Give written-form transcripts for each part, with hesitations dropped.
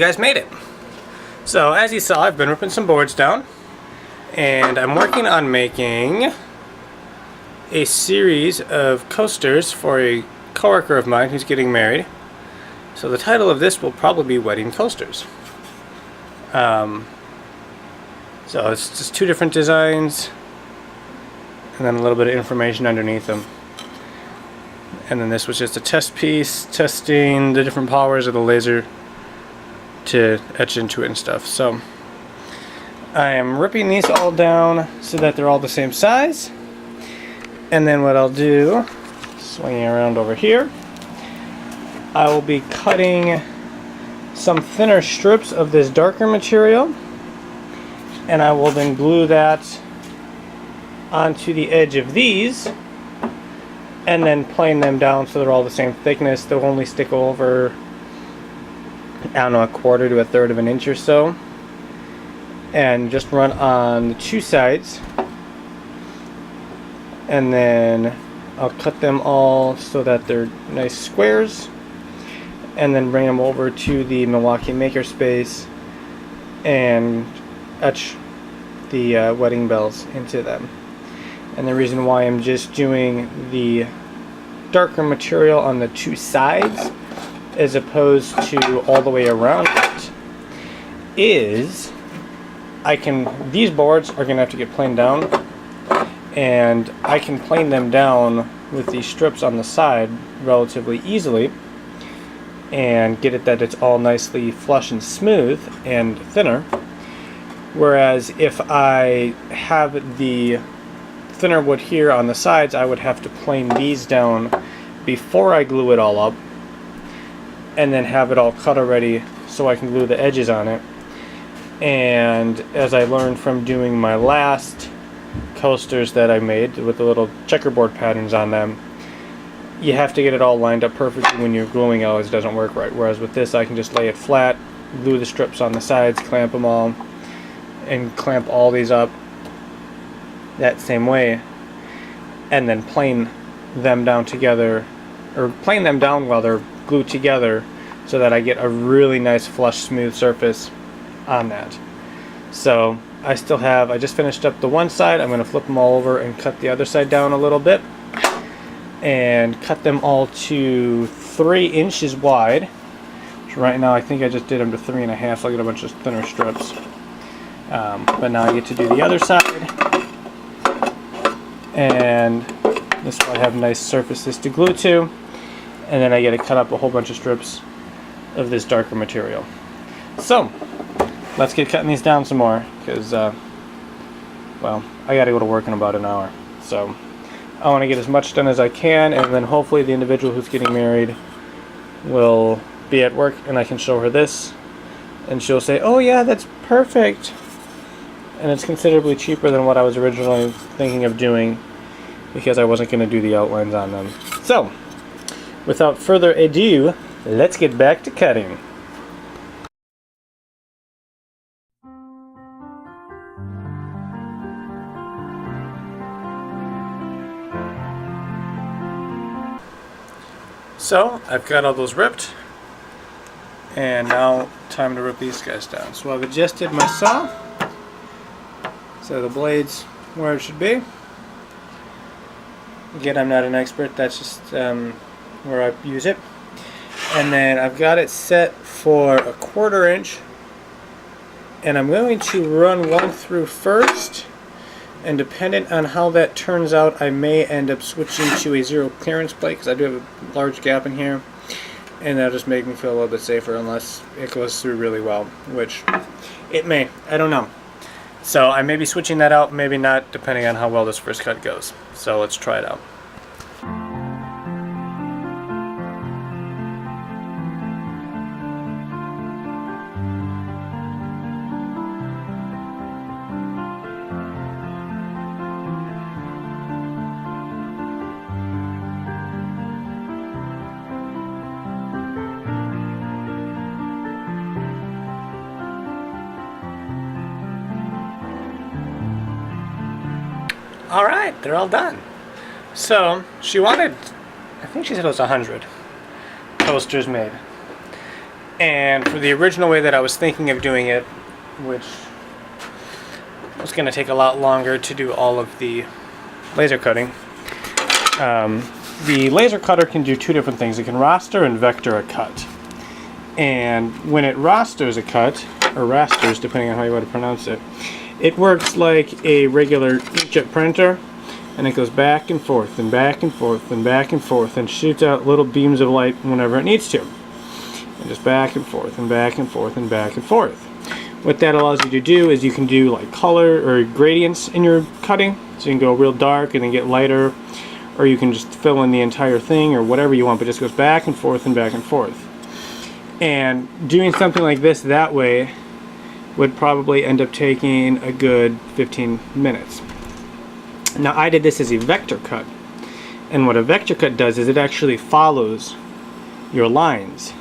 guys made it. So as you saw, I've been ripping some boards down, and I'm working on making a series of coasters for a coworker of mine who's getting married. So the title of this will probably be Wedding Coasters. So it's just two different designs and then a little bit of information underneath them. And then this was just a test piece, testing the different powers of the laser to etch into it and stuff. So I am ripping these all down so that they're all the same size. And then what I'll do, swinging around over here, I will be cutting some thinner strips of this darker material, and I will then glue that onto the edge of these and then plane them down so they're all the same thickness. They'll only stick over, I don't know, 1/4 to 1/3 of an inch or so, and just run on the two sides, and then I'll cut them all so that they're nice squares, and then bring them over to the Milwaukee Makerspace and etch the wedding bells into them. And the reason why I'm just doing the darker material on the two sides as opposed to all the way around it is these boards are going to have to get planed down, and I can plane them down with these strips on the side relatively easily and get it that it's all nicely flush and smooth and thinner. Whereas if I have the thinner wood here on the sides, I would have to plane these down before I glue it all up and then have it all cut already so I can glue the edges on it. And as I learned from doing my last coasters that I made with the little checkerboard patterns on them, you have to get it all lined up perfectly. When you're gluing, it always doesn't work right. Whereas with this, I can just lay it flat, glue the strips on the sides, clamp them all, and clamp all these up that same way, and then plane them down together, or plane them down while they're glued together, so that I get a really nice flush smooth surface on that. So I just finished up the one side. I'm going to flip them all over and cut the other side down a little bit and cut them all to 3 inches wide, which right now I think I just did them to 3.5, so I'll get a bunch of thinner strips. But now I get to do the other side, and this will have nice surfaces to glue to, and then I get to cut up a whole bunch of strips of this darker material. So let's get cutting these down some more, because well, I gotta go to work in about an hour, so I want to get as much done as I can, and then hopefully the individual who's getting married will be at work and I can show her this and she'll say, oh yeah, that's perfect. And it's considerably cheaper than what I was originally thinking of doing, because I wasn't going to do the outlines on them. So, without further ado, let's get back to cutting. So, I've got all those ripped, and now time to rip these guys down. So I've adjusted my saw so the blade's where it should be. Again, I'm not an expert, that's just where I use it. And then I've got it set for 1/4 inch, and I'm going to run one through first, and dependent on how that turns out, I may end up switching to a 0 clearance plate, because I do have a large gap in here, and that'll just make me feel a little bit safer unless it goes through really well, which it may, I don't know. So I may be switching that out, maybe not, depending on how well this first cut goes. So let's try it out. Alright, they're all done. So, she wanted, I think she said it was 100 coasters made. And for the original way that I was thinking of doing it, which was going to take a lot longer to do all of the laser cutting, the laser cutter can do two different things. It can raster and vector a cut. And when it rasters a cut, or rasters depending on how you want to pronounce it, it works like a regular inkjet printer, and it goes back and forth and back and forth and back and forth and shoots out little beams of light whenever it needs to. And just back and forth and back and forth and back and forth. What that allows you to do is you can do like color or gradients in your cutting, so you can go real dark and then get lighter, or you can just fill in the entire thing or whatever you want, but it just goes back and forth and back and forth. And doing something like this that way would probably end up taking a good 15 minutes. Now I did this as a vector cut, and what a vector cut does is it actually follows your lines,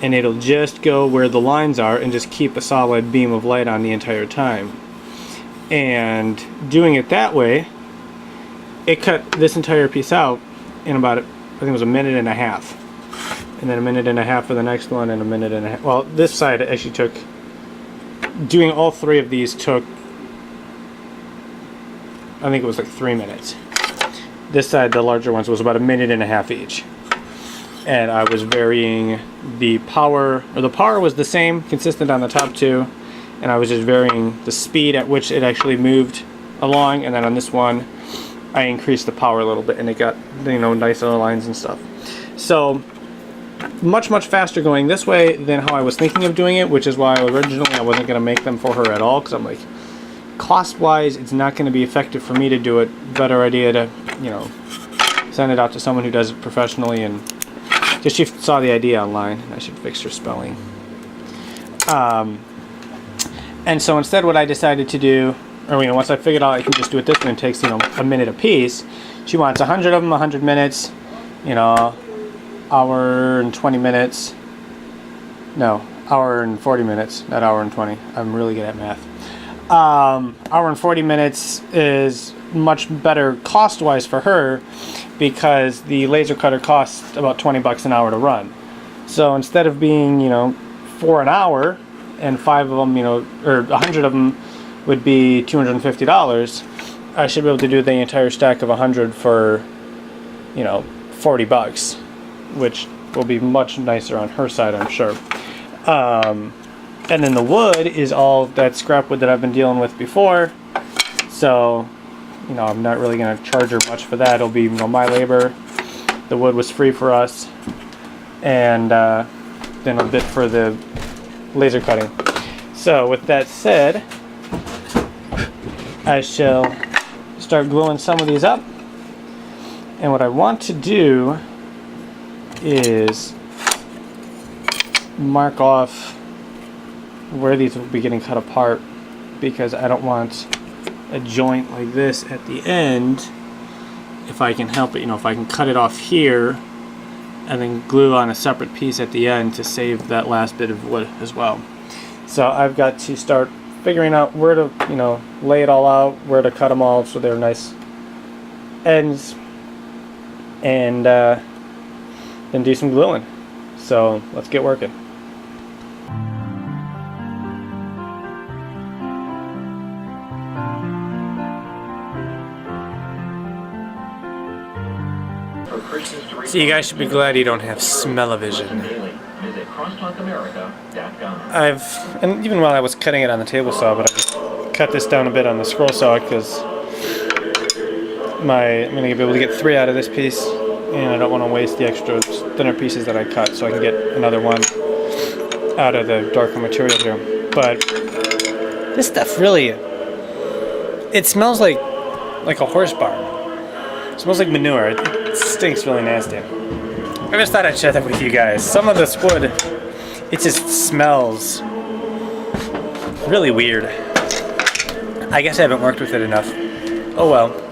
and it'll just go where the lines are and just keep a solid beam of light on the entire time. And doing it that way, it cut this entire piece out in about, I think it was a minute and a half. And then a minute and a half for the next one, and a minute and a half. Well, this side actually took, doing all three of these took, I think it was like 3 minutes. This side, the larger ones, was about a minute and a half each. And I was varying the power, or the power was the same, consistent on the top two, and I was just varying the speed at which it actually moved along, and then on this one, I increased the power a little bit, and it got, you know, nice little lines and stuff. So much faster going this way than how I was thinking of doing it, which is why originally I wasn't going to make them for her at all, because I'm like, cost wise it's not going to be effective for me to do it. Better idea to, you know, send it out to someone who does it professionally. And just, she saw the idea online. I should fix her spelling. And so instead what I decided to do, or, you know, once I figured out I can just do it this way and it takes, you know, a minute a piece, she wants 100 of them, 100 minutes, you know, hour and 20 minutes. No, hour and 40 minutes, not hour and 20. I'm really good at math. Hour and 40 minutes is much better cost-wise for her, because the laser cutter costs about 20 bucks an hour to run. So instead of being, you know, 4 an hour, and 5 of them, you know, or 100 of them would be $250, I should be able to do the entire stack of 100 for, you know, 40 bucks, which will be much nicer on her side, I'm sure. And then the wood is all that scrap wood that I've been dealing with before, so, you know, I'm not really going to charge her much for that. It'll be, you know, my labor. The wood was free for us, and then a bit for the laser cutting. So with that said, I shall start gluing some of these up, and what I want to do is mark off where these will be getting cut apart, because I don't want a joint like this at the end, if I can help it. You know, if I can cut it off here and then glue on a separate piece at the end to save that last bit of wood as well. So I've got to start figuring out where to, you know, lay it all out, where to cut them all so they're nice ends, and then do some gluing. So let's get working. So you guys should be glad you don't have smell-o-vision. And even while I was cutting it on the table saw, but I just cut this down a bit on the scroll saw, because I'm going to be able to get 3 out of this piece, and I don't want to waste the extra thinner pieces that I cut, so I can get another one out of the darker material here. But this stuff really, it smells like a horse barn. It smells like manure. It stinks really nasty. I just thought I'd share that with you guys. Some of this wood, it just smells really weird. I guess I haven't worked with it enough. Oh well.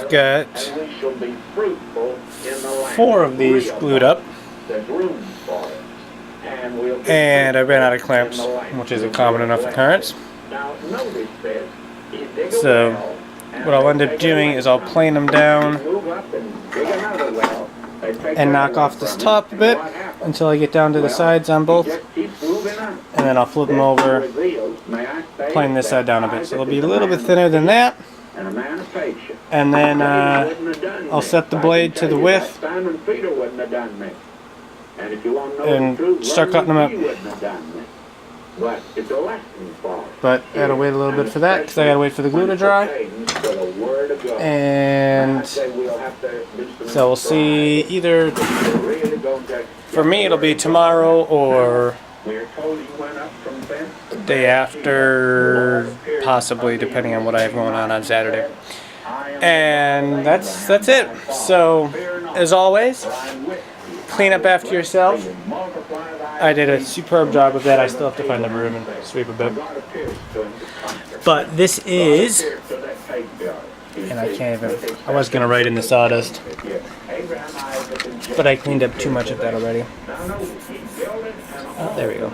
I've got 4 of these glued up, and I ran out of clamps, which is a common enough occurrence. So what I'll end up doing is I'll plane them down and knock off this top a bit until I get down to the sides on both, and then I'll flip them over, plane this side down a bit, so it'll be a little bit thinner than that, and then I'll set the blade to the width and start cutting them up. But I gotta wait a little bit for that because I gotta wait for the glue to dry. And so we'll see, either for me it'll be tomorrow or the day after, possibly, depending on what I have going on Saturday. And that's it. So as always, clean up after yourself. I did a superb job of that. I still have to find the broom and sweep a bit. But this is, and I can't even, I was going to write in the sawdust, but I cleaned up too much of that already. Oh, there we go.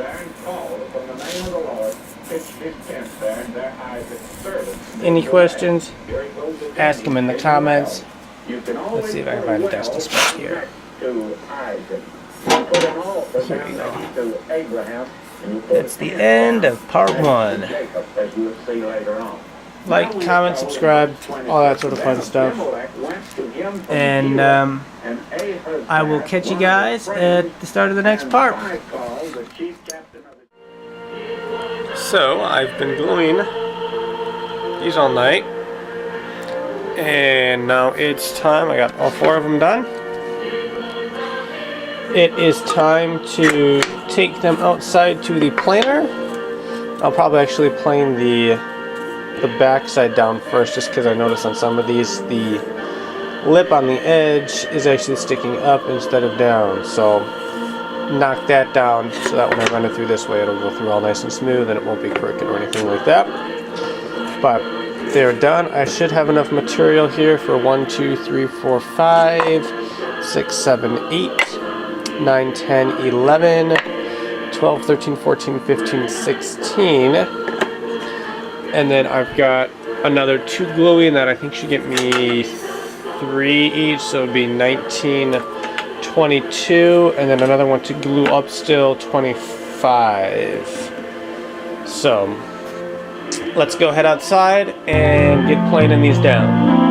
Any questions? Ask them in the comments. Let's see if I can find a dusty spot here. That's the end of part 1. Like, comment, subscribe, all that sort of fun stuff. And I will catch you guys at the start of the next part. So, I've been gluing these all night. And now it's time. I got all 4 of them done. It is time to take them outside to the planer. I'll probably actually plane the back side down first, just because I noticed on some of these the lip on the edge is actually sticking up instead of down. So knock that down so that when I run it through this way, it'll go through all nice and smooth and it won't be crooked or anything like that. But they're done. I should have enough material here for 1, 2, 3, 4, 5, 6, 7, 8, 9, 10, 11, 12, 13, 14, 15, 16. And then I've got another 2 gluing that I think should get me 3 each, so it'd be 19, 22, and then another one to glue up still, 25. So let's go head outside and get planing these down.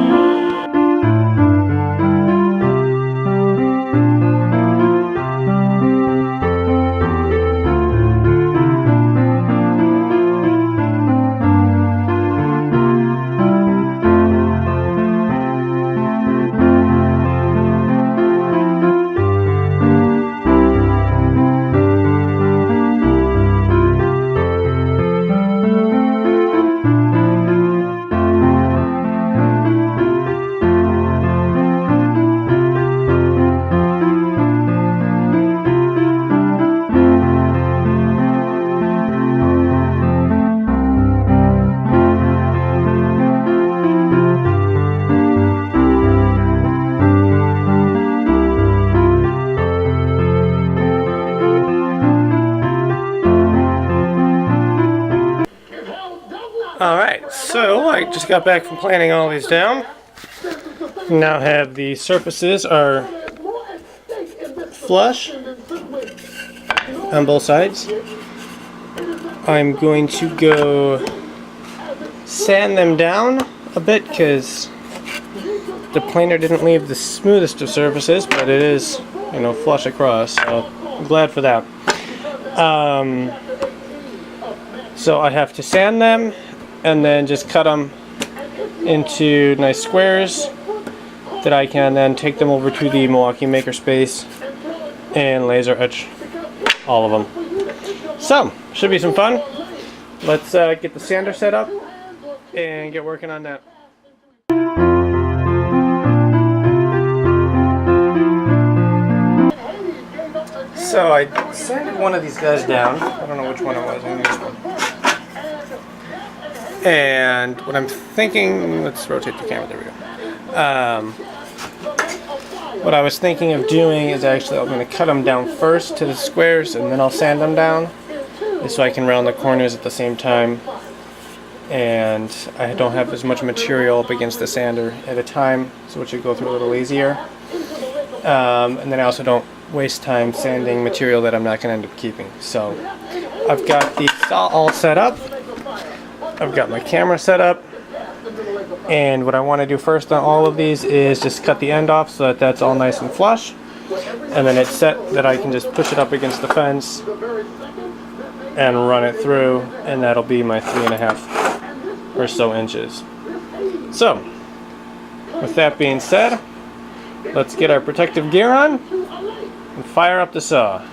Alright, so I just got back from planing all these down. Now have the surfaces are flush on both sides. I'm going to go sand them down a bit because the planer didn't leave the smoothest of surfaces, but it is, you know, flush across, so I'm glad for that. So I have to sand them and then just cut them into nice squares that I can then take them over to the Milwaukee Makerspace and laser etch all of them. So, should be some fun. Let's get the sander set up and get working on that. So I sanded one of these guys down. I don't know which one it was. I think this one. And what I'm thinking, let's rotate the camera, there we go. What I was thinking of doing is actually I'm going to cut them down first to the squares and then I'll sand them down, so I can round the corners at the same time, and I don't have as much material up against the sander at a time, so it should go through a little easier. And then I also don't waste time sanding material that I'm not going to end up keeping. So I've got these all set up. I've got my camera set up. And what I want to do first on all of these is just cut the end off so that that's all nice and flush. And then it's set that I can just push it up against the fence and run it through, and that'll be my 3.5 or so inches. So, with that being said, let's get our protective gear on and fire up the saw.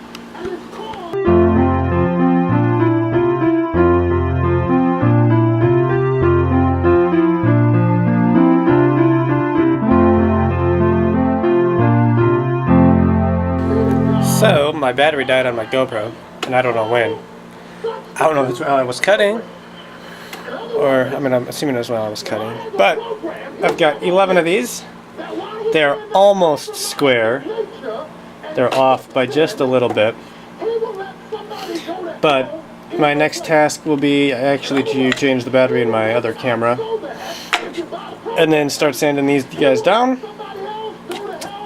So, my battery died on my GoPro, and I don't know when. I don't know if it's while I was cutting, or, I mean, I'm assuming it was while I was cutting. But, I've got 11 of these. They're almost square. They're off by just a little bit. But, my next task will be actually to change the battery in my other camera. And then start sanding these guys down.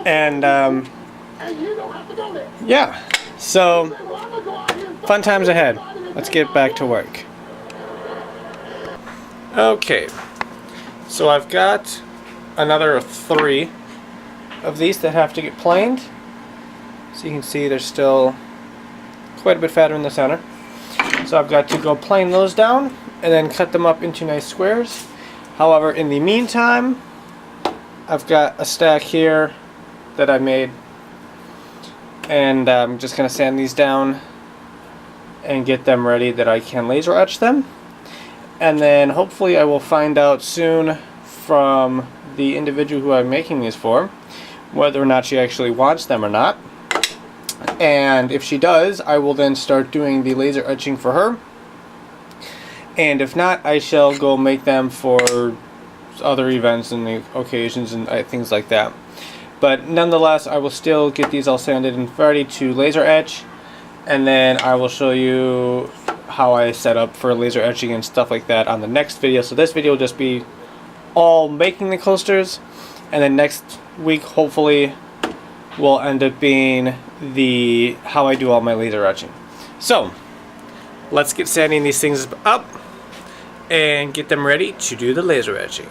And, yeah. So, fun times ahead. Let's get back to work. Okay, so I've got another 3 of these that have to get planed. So you can see they're still quite a bit fatter in the center. So I've got to go plane those down and then cut them up into nice squares. However, in the meantime, I've got a stack here that I made, and I'm just going to sand these down and get them ready that I can laser etch them. And then hopefully I will find out soon from the individual who I'm making these for whether or not she actually wants them or not. And if she does, I will then start doing the laser etching for her. And if not, I shall go make them for other events and the occasions and things like that. But nonetheless, I will still get these all sanded and ready to laser etch. And then I will show you how I set up for laser etching and stuff like that on the next video. So this video will just be all making the coasters, and then next week hopefully will end up being the how I do all my laser etching. So let's get sanding these things up and get them ready to do the laser etching.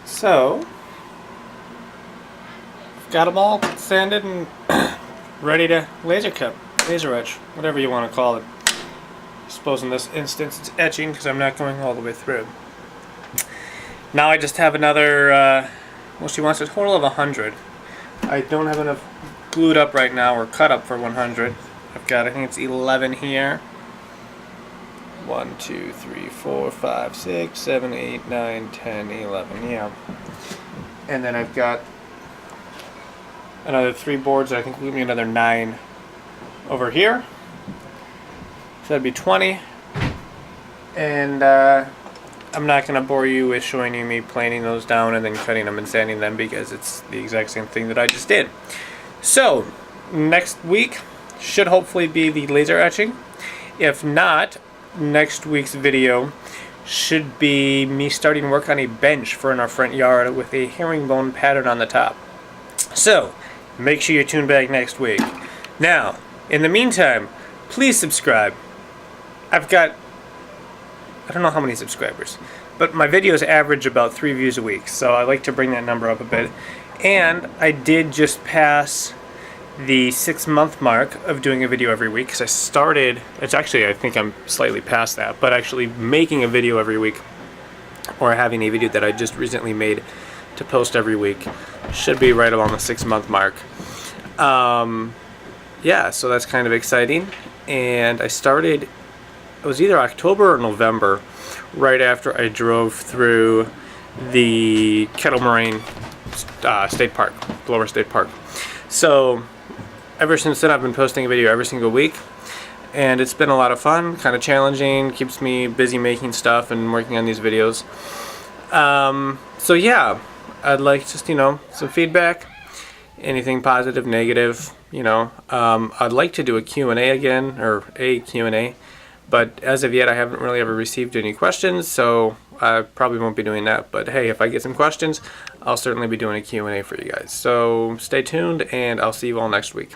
So, got them all sanded and ready to laser cut, laser etch, whatever you want to call it. I suppose in this instance it's etching because I'm not going all the way through. Now I just have another, well, she wants a total of 100. I don't have enough glued up right now or cut up for 100. I've got, I think it's 11 here. 1, 2, 3, 4, 5, 6, 7, 8, 9, 10, 11, yeah. And then I've got another 3 boards, I think we'll give me another 9 over here. So that'd be 20. And I'm not going to bore you with showing you me planing those down and then cutting them and sanding them because it's the exact same thing that I just did. So, next week should hopefully be the laser etching. If not, next week's video should be me starting work on a bench for in our front yard with a herringbone pattern on the top. So, make sure you tune back next week. Now, in the meantime, please subscribe. I've got, I don't know how many subscribers, but my videos average about 3 views a week, so I like to bring that number up a bit. And I did just pass the 6-month mark of doing a video every week, because I started, it's actually, I think I'm slightly past that, but actually making a video every week, or having a video that I just recently made to post every week. Should be right around the 6-month mark. Yeah, so that's kind of exciting. And I started, it was either October or November, right after I drove through the Kettle Moraine State Park, Glover State Park. So ever since then I've been posting a video every single week, and it's been a lot of fun, kind of challenging, keeps me busy making stuff and working on these videos. So yeah, I'd like just, some feedback, anything positive, negative, I'd like to do a Q&A again, or a Q&A, but as of yet I haven't really ever received any questions, so I probably won't be doing that. But hey, if I get some questions, I'll certainly be doing a Q&A for you guys. So stay tuned, and I'll see you all next week.